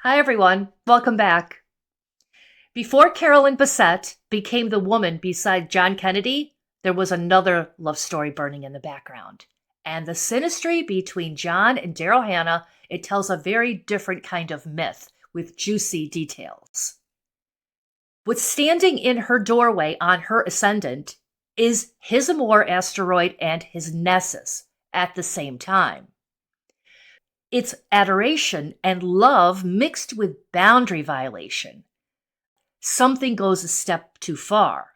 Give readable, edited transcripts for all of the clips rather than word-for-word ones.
Hi, everyone. Welcome back. Before Carolyn Bessette became the woman beside John Kennedy, there was another love story burning in the background. And the synastry between John and Daryl Hannah, it tells a very different kind of myth with juicy details. What's standing in her doorway on her ascendant is his Amor asteroid and his Nessus at the same time. It's adoration and love mixed with boundary violation. Something goes a step too far.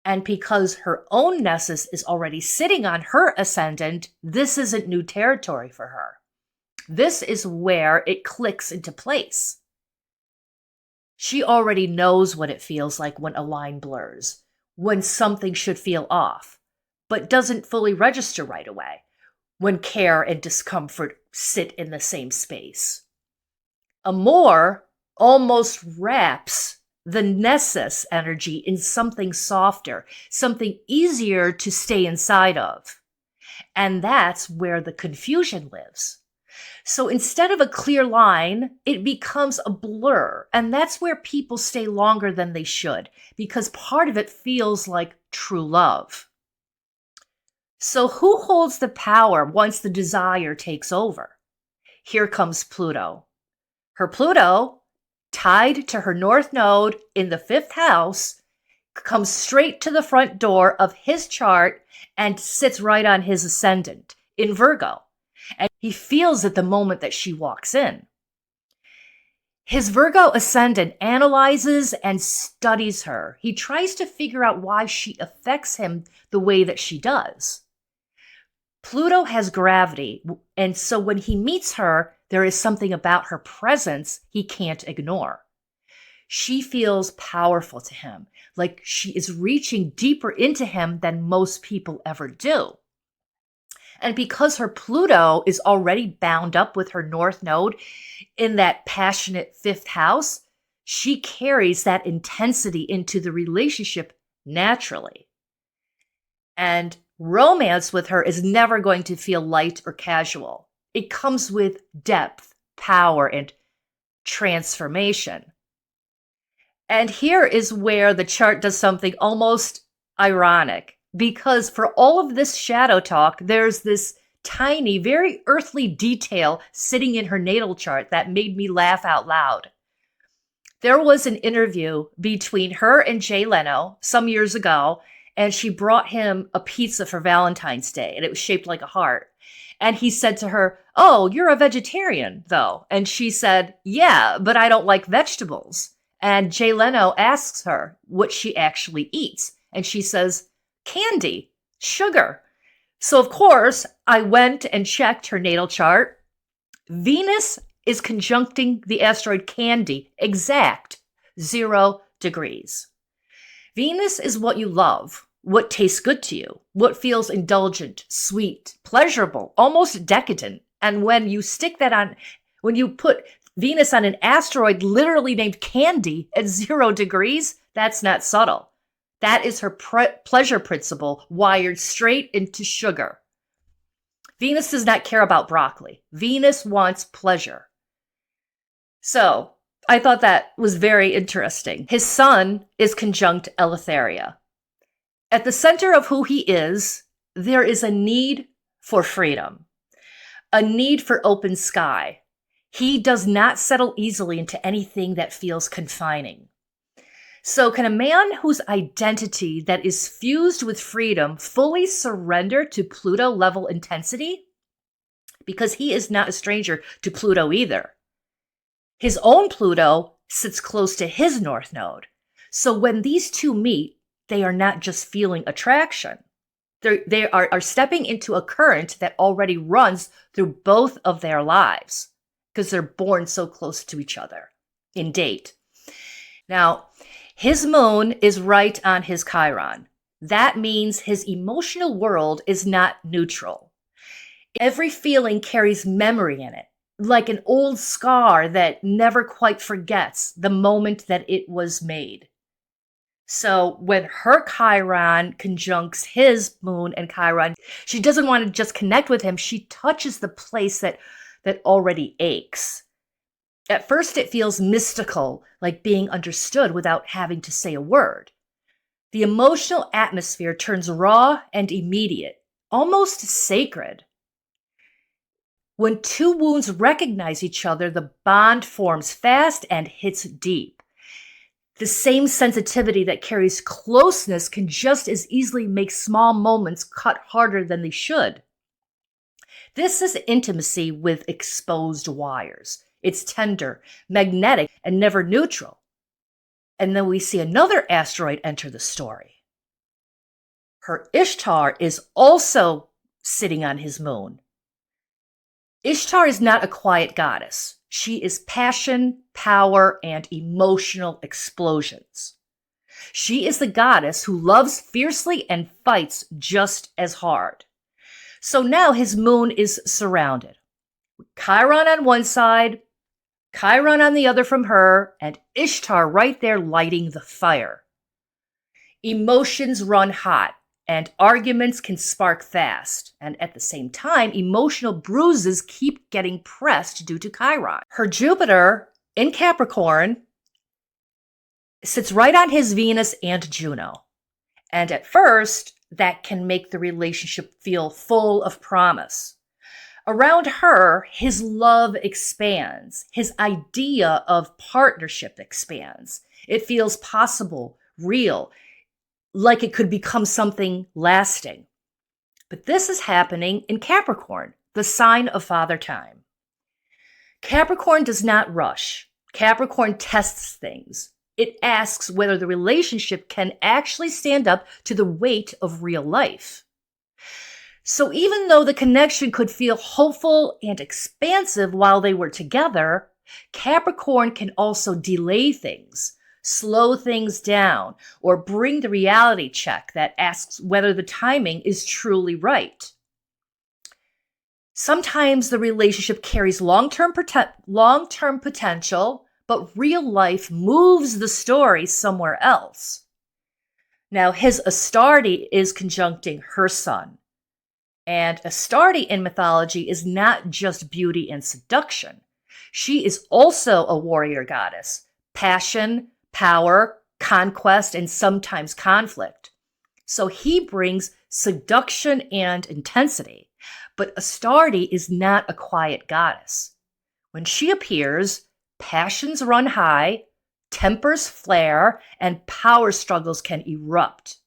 And because her own Nessus is already sitting on her ascendant, this isn't new territory for her. This is where it clicks into place. She already knows what it feels like when a line blurs, when something should feel off, but doesn't fully register right away, when care and discomfort sit in the same space. Amor almost wraps the Nessus energy in something softer, something easier to stay inside of. And that's where the confusion lives. So instead of a clear line, it becomes a blur. And that's where people stay longer than they should, because part of it feels like true love. So who holds the power once the desire takes over? Here comes Pluto. Her Pluto, tied to her north node in the 5th house, comes straight to the front door of his chart and sits right on his ascendant in Virgo. And he feels it the moment that she walks in. His Virgo ascendant analyzes and studies her. He tries to figure out why she affects him the way that she does. Pluto has gravity, and so when he meets her, there is something about her presence he can't ignore. She feels powerful to him, like she is reaching deeper into him than most people ever do. And because her Pluto is already bound up with her North Node in that passionate 5th house, she carries that intensity into the relationship naturally. And romance with her is never going to feel light or casual. It comes with depth, power, and transformation. And here is where the chart does something almost ironic, because for all of this shadow talk, there's this tiny, very earthly detail sitting in her natal chart that made me laugh out loud. There was an interview between her and Jay Leno some years ago, and she brought him a pizza for Valentine's Day, and it was shaped like a heart. And he said to her, "Oh, you're a vegetarian, though." And she said, "Yeah, but I don't like vegetables." And Jay Leno asks her what she actually eats. And she says, "Candy, sugar." So, of course, I went and checked her natal chart. Venus is conjuncting the asteroid Candy, exact 0 degrees. Venus is what you love, what tastes good to you, what feels indulgent, sweet, pleasurable, almost decadent. And when you stick that on, when you put Venus on an asteroid literally named Candy at 0 degrees, that's not subtle. That is her pleasure principle wired straight into sugar. Venus does not care about broccoli. Venus wants pleasure. So, I thought that was very interesting. His sun is conjunct Eleutheria. At the center of who he is, there is a need for freedom, a need for open sky. He does not settle easily into anything that feels confining. So can a man whose identity that is fused with freedom fully surrender to Pluto level intensity? Because he is not a stranger to Pluto either. His own Pluto sits close to his North Node. So when these two meet, they are not just feeling attraction. They are stepping into a current that already runs through both of their lives because they're born so close to each other in date. Now, his moon is right on his Chiron. That means his emotional world is not neutral. Every feeling carries memory in it, like an old scar that never quite forgets the moment that it was made. So when her Chiron conjuncts his moon and Chiron, she doesn't want to just connect with him. She touches the place that already aches. At first, it feels mystical, like being understood without having to say a word. The emotional atmosphere turns raw and immediate, almost sacred. When two wounds recognize each other, the bond forms fast and hits deep. The same sensitivity that carries closeness can just as easily make small moments cut harder than they should. This is intimacy with exposed wires. It's tender, magnetic, and never neutral. And then we see another asteroid enter the story. Her Ishtar is also sitting on his moon. Ishtar is not a quiet goddess. She is passion, power, and emotional explosions. She is the goddess who loves fiercely and fights just as hard. So now his moon is surrounded. Chiron on one side, Chiron on the other from her, and Ishtar right there lighting the fire. Emotions run hot, and arguments can spark fast. And at the same time, emotional bruises keep getting pressed due to Chiron. Her Jupiter in Capricorn sits right on his Venus and Juno. And at first, that can make the relationship feel full of promise. Around her, his love expands. His idea of partnership expands. It feels possible, real, like it could become something lasting. But this is happening in Capricorn, the sign of Father Time. Capricorn does not rush. Capricorn tests things. It asks whether the relationship can actually stand up to the weight of real life. So even though the connection could feel hopeful and expansive while they were together, Capricorn can also delay things, slow things down, or bring the reality check that asks whether the timing is truly right. Sometimes the relationship carries long-term potential, but real life moves the story somewhere else. Now, his Astarte is conjuncting her sun. And Astarte in mythology is not just beauty and seduction. She is also a warrior goddess. Passion, power, conquest, and sometimes conflict. So he brings seduction and intensity. But Astarte is not a quiet goddess. When she appears, passions run high, tempers flare, and power struggles can erupt.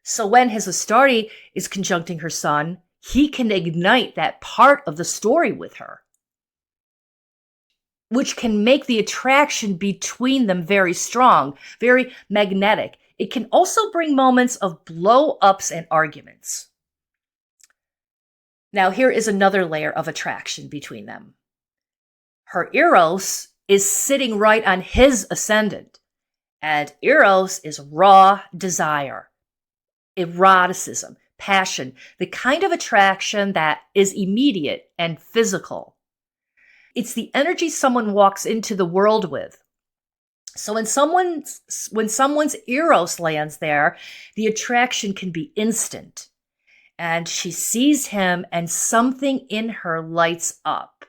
So when his Astarte is conjuncting her sun, he can ignite that part of the story with her, which can make the attraction between them very strong, very magnetic. It can also bring moments of blow-ups and arguments. Now, here is another layer of attraction between them. Her Eros is sitting right on his ascendant, and Eros is raw desire, eroticism, passion, the kind of attraction that is immediate and physical. It's the energy someone walks into the world with. So when someone's Eros lands there, the attraction can be instant. And she sees him and something in her lights up.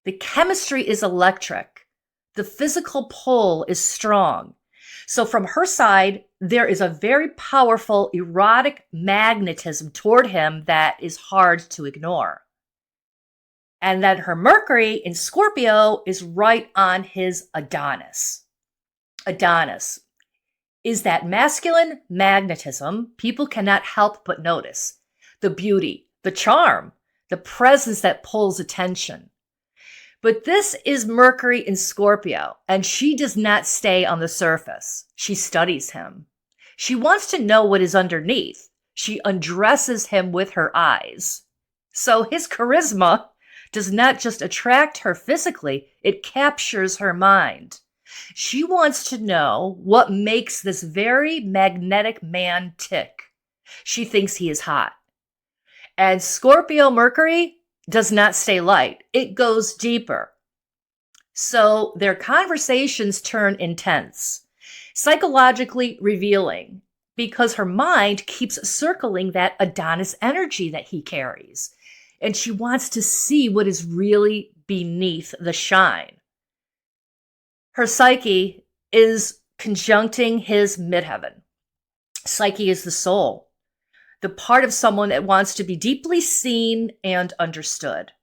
The chemistry is electric. The physical pull is strong. So from her side, there is a very powerful erotic magnetism toward him that is hard to ignore. And then her Mercury in Scorpio is right on his Adonis. Adonis is that masculine magnetism people cannot help but notice. The beauty, the charm, the presence that pulls attention. But this is Mercury in Scorpio, and she does not stay on the surface. She studies him. She wants to know what is underneath. She undresses him with her eyes. So his charisma does not just attract her physically, it captures her mind. She wants to know what makes this very magnetic man tick. She thinks he is hot. And Scorpio Mercury does not stay light. It goes deeper. So their conversations turn intense, psychologically revealing, because her mind keeps circling that Adonis energy that he carries. And she wants to see what is really beneath the shine. Her psyche is conjuncting his midheaven. Psyche is the soul, the part of someone that wants to be deeply seen and understood.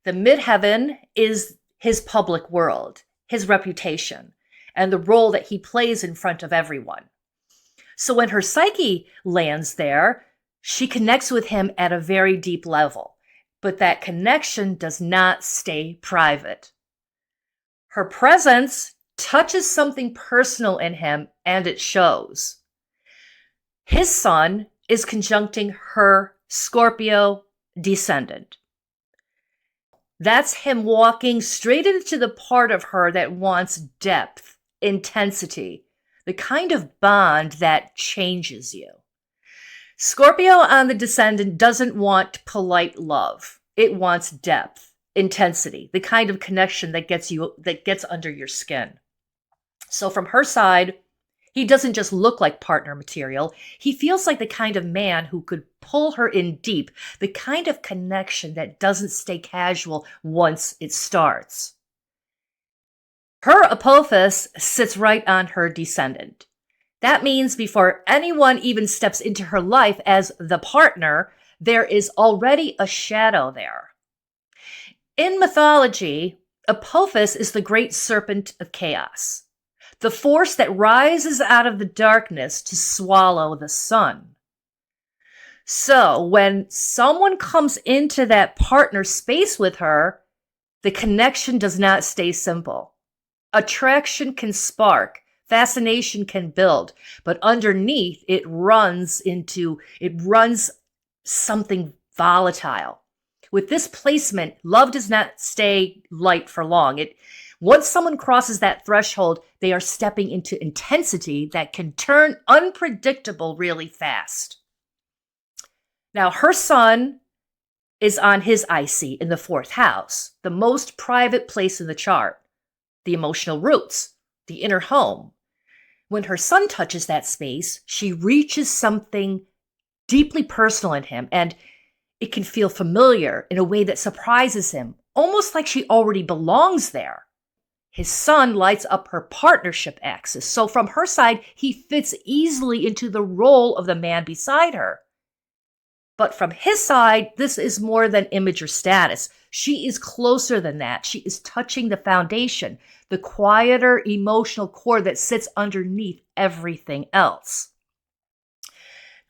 The midheaven is his public world, his reputation, and the role that he plays in front of everyone. So when her psyche lands there, she connects with him at a very deep level, but that connection does not stay private. Her presence touches something personal in him, and it shows. His sun is conjuncting her Scorpio descendant. That's him walking straight into the part of her that wants depth, intensity, the kind of bond that changes you. Scorpio on the descendant doesn't want polite love. It wants depth, intensity, the kind of connection that gets under your skin. So from her side, he doesn't just look like partner material. He feels like the kind of man who could pull her in deep, the kind of connection that doesn't stay casual once it starts. Her Apophis sits right on her descendant. That means before anyone even steps into her life as the partner, there is already a shadow there. In mythology, Apophis is the great serpent of chaos, the force that rises out of the darkness to swallow the sun. So when someone comes into that partner space with her, the connection does not stay simple. Attraction can spark, fascination can build, but underneath it runs something volatile. With this placement, love does not stay light for long. Once someone crosses that threshold, they are stepping into intensity that can turn unpredictable really fast. Now, her sun is on his IC in the 4th house, the most private place in the chart, the emotional roots, the inner home. When her sun touches that space, she reaches something deeply personal in him, and it can feel familiar in a way that surprises him, almost like she already belongs there. His sun lights up her partnership axis, so from her side, he fits easily into the role of the man beside her. But from his side, this is more than image or status. She is closer than that. She is touching the foundation, the quieter emotional core that sits underneath everything else.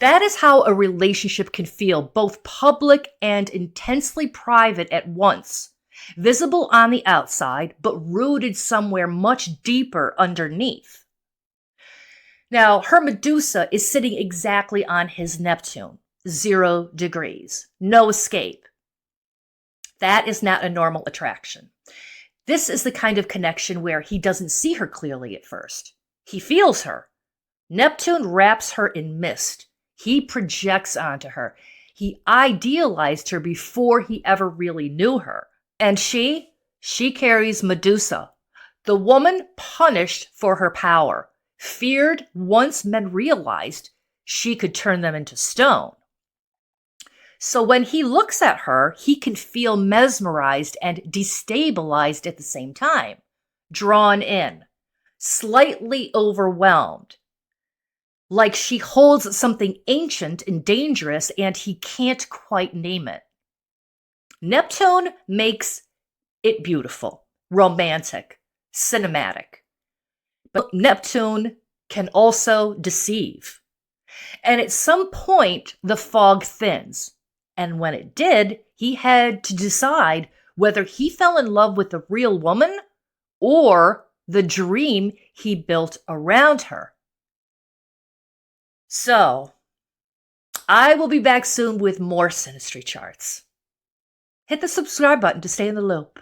That is how a relationship can feel, both public and intensely private at once, visible on the outside, but rooted somewhere much deeper underneath. Now, her Medusa is sitting exactly on his Neptune, 0 degrees, no escape. That is not a normal attraction. This is the kind of connection where he doesn't see her clearly at first. He feels her. Neptune wraps her in mist. He projects onto her. He idealized her before he ever really knew her. And she carries Medusa, the woman punished for her power, feared once men realized she could turn them into stone. So when he looks at her, he can feel mesmerized and destabilized at the same time, drawn in, slightly overwhelmed, like she holds something ancient and dangerous and he can't quite name it. Neptune makes it beautiful, romantic, cinematic. But Neptune can also deceive. And at some point, the fog thins. And when it did, he had to decide whether he fell in love with the real woman or the dream he built around her. So, I will be back soon with more Synastry charts. Hit the subscribe button to stay in the loop.